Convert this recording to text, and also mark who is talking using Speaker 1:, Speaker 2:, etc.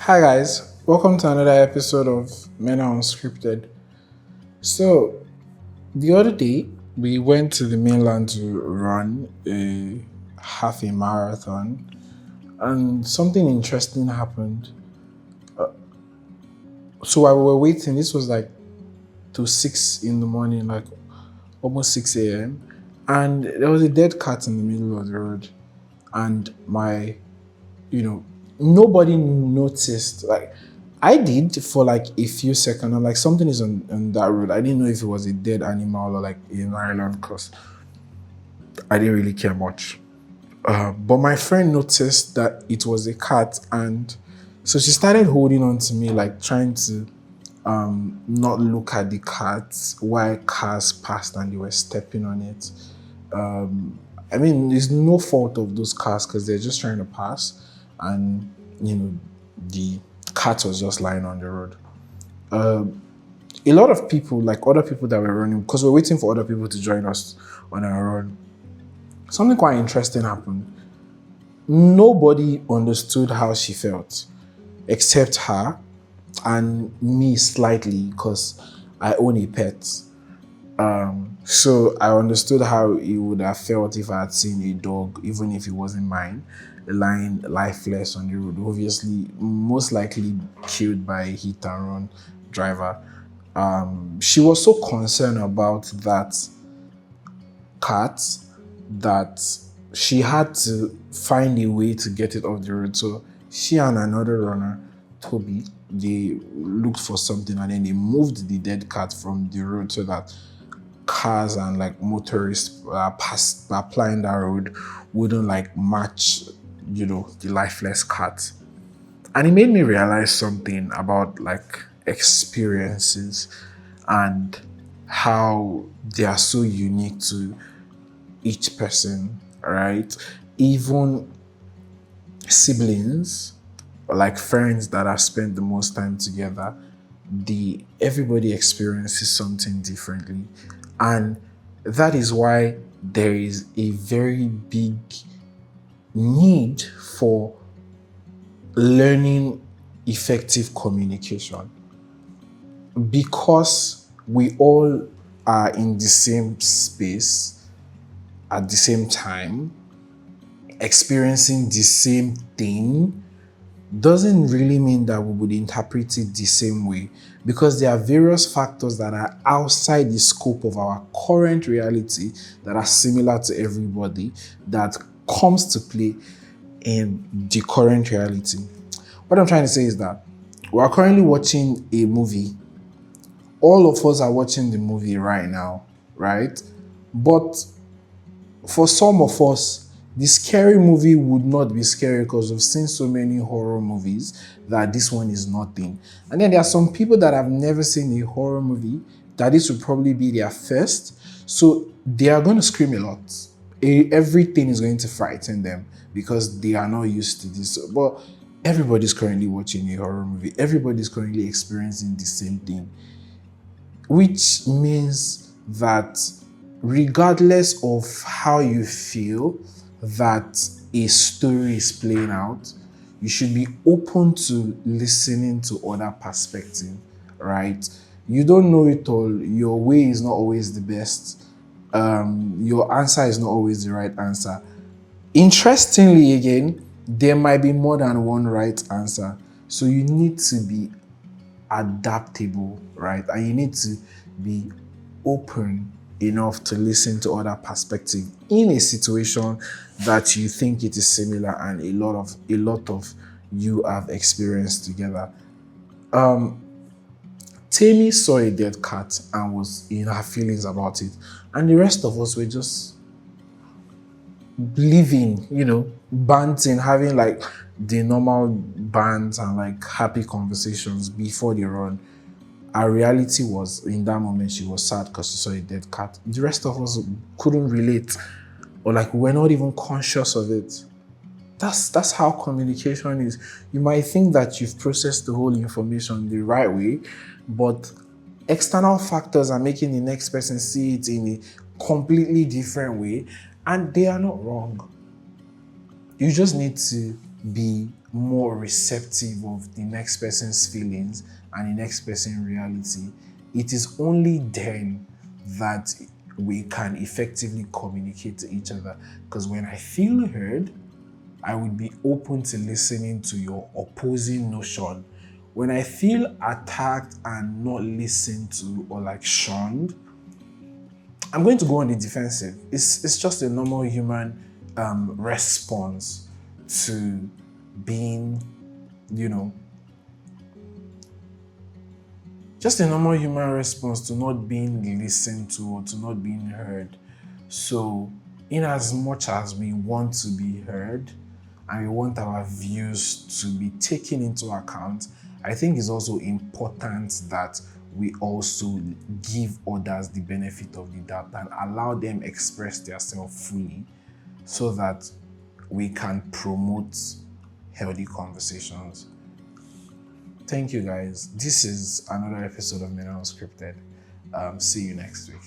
Speaker 1: Hi guys, welcome to another episode of Mena Unscripted. So the other day we went to the mainland to run a half a marathon, and something interesting happened. So while we were waiting, this was like to 6 in the morning, like almost 6 a.m., and there was a dead cat in the middle of the road, and nobody noticed. Like, I did for like a few seconds. I'm like, something is on that road. I didn't know if it was a dead animal or like an island because I didn't really care much. But my friend noticed that it was a cat, and so she started holding on to me, like trying to not look at the cat while cars passed and they were stepping on it. I mean, it's no fault of those cars because they're just trying to pass, and the cat was just lying on the road. A lot of people, like other people that were running, because we're waiting for other people to join us on our run, something quite interesting happened. Nobody understood how she felt except her and me slightly because I own a pet. So I understood how it would have felt if I had seen a dog, even if it wasn't mine, lying lifeless on the road. Obviously, most likely killed by a hit and run driver. She was so concerned about that cat that she had to find a way to get it off the road. So she and another runner, Toby, they looked for something and then they moved the dead cat from the road so that cars and like motorists applying that road wouldn't like match, the lifeless cat. And it made me realize something about like experiences and how they are so unique to each person, right? Even siblings or like friends that have spent the most time together, the everybody experiences something differently. And that is why there is a very big need for learning effective communication because we all are in the same space at the same time, experiencing the same thing doesn't really mean that we would interpret it the same way because there are various factors that are outside the scope of our current reality that are similar to everybody that comes to play in the current reality. What I'm trying to say is that we are currently watching a movie. All of us are watching the movie right now, right? But for some of us, the scary movie would not be scary because we've seen so many horror movies that this one is nothing. And then there are some people that have never seen a horror movie that this will probably be their first. So they are going to scream a lot. Everything is going to frighten them because they are not used to this. But everybody's currently watching a horror movie. Everybody's currently experiencing the same thing, which means that regardless of how you feel that a story is playing out, you should be open to listening to other perspective, right? You don't know it all. Your way is not always the best. Your answer is not always the right answer. Interestingly, again, there might be more than one right answer. So you need to be adaptable, right? And you need to be open enough to listen to other perspective in a situation that you think it is similar and a lot of you have experienced together. Tammy saw a dead cat and was in her feelings about it, and the rest of us were just living, banting, having like the normal bands and like happy conversations before the run. Our reality was in that moment she was sad because she saw a dead cat. The rest of us couldn't relate, or like we're not even conscious of it. That's how communication is. You might think that you've processed the whole information the right way, but external factors are making the next person see it in a completely different way, and they are not wrong. You just need to be more receptive of the next person's feelings and the next person's reality, it is only then that we can effectively communicate to each other. Because when I feel heard, I would be open to listening to your opposing notion. When I feel attacked and not listened to or like shunned, I'm going to go on the defensive. It's just a normal human response to being, you know, just a normal human response to not being listened to or to not being heard. So, in as much as we want to be heard and we want our views to be taken into account, I think it's also important that we also give others the benefit of the doubt and allow them express themselves fully so that we can promote healthy conversations. Thank you guys. This is another episode of Mena Unscripted. See you next week.